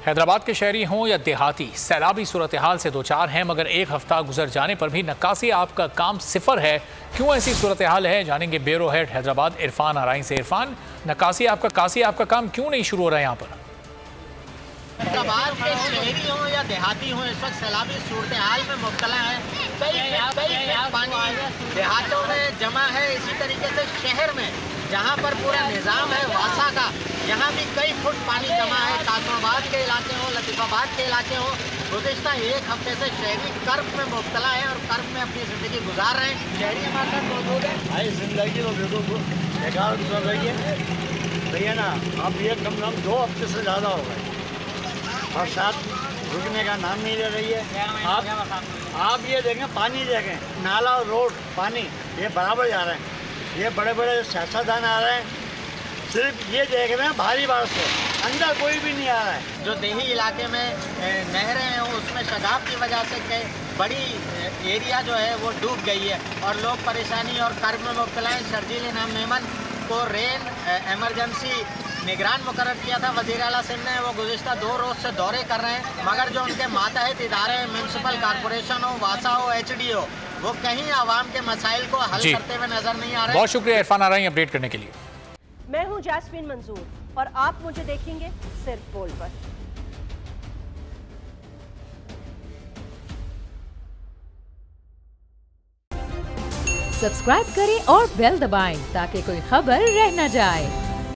हैदराबाद के शहरी हों या देहाती, सैलाबी सूरत हाल से दो चार हैं, मगर एक हफ्ता गुजर जाने पर भी नक्कासी आपका काम सिफर है। क्यों ऐसी सूरत हाल है, जानेंगे ब्यूरो हेड हैदराबाद इरफान आराई से। इरफान, नक्कासी आपका काम क्यों नहीं शुरू हो रहा है यहाँ पर? हैदराबाद के शहरी हों या देहाती हों, इस वक्त सैलाबी सूरत हाल में मुब्तला है। कई पानी देहातों में जमा है। इसी तरीके से शहर में जहाँ पर पूरा निज़ाम है वासा का, यहाँ भी कई फुट पानी जमा है। कासमाबाद के इलाके हों, लतीफ़ाबाद के इलाके हों, गुज़िश्ता एक हफ्ते से शहरी कर्ब में मुब्तला है और कर्ब में अपनी ज़िंदगी गुजार रहे हैं। शहरी हमारे साथ मौजूद है। भाई ज़िंदगी तो बिल्कुल बेकार गुजर रही है भैया ना। अब ये कम से कम 2 हफ्ते से ज़्यादा हो गए, बरसात रुकने का नाम नहीं ले रही है। आप ये देखें, पानी देखें, नाला और रोड पानी ये बराबर जा रहे हैं। ये बड़े बड़े सियासतदान आ रहे हैं, सिर्फ ये देख रहे हैं भारी बारिश से, अंदर कोई भी नहीं आ रहा है। जो देही इलाके में नहरें हैं उसमें शगाफ की वजह से बड़ी एरिया जो है वो डूब गई है और लोग परेशानी और कर्ब में मुब्तला हैं। शर्जील इनाम मेमन को रेन एमरजेंसी निगरान मुकर्रर किया था वज़ीर आला सिंध ने। वो गुज़िश्ता 2 रोज़ से दौरे कर रहे हैं, मगर जो उनके मातहत इदारे म्यूनसिपल कॉरपोरेशन हो, वासा हो, HD हो, वो कहीं आवाम के मसाइल को हल करते हुए नजर नहीं आ रहे। बहुत शुक्रिया इरफान आराई अपडेट करने के लिए। मैं हूं जैस्मीन मंजूर और आप मुझे देखेंगे सिर्फ बोल पर। सब्सक्राइब करें और बेल दबाएं ताकि कोई खबर रह न जाए।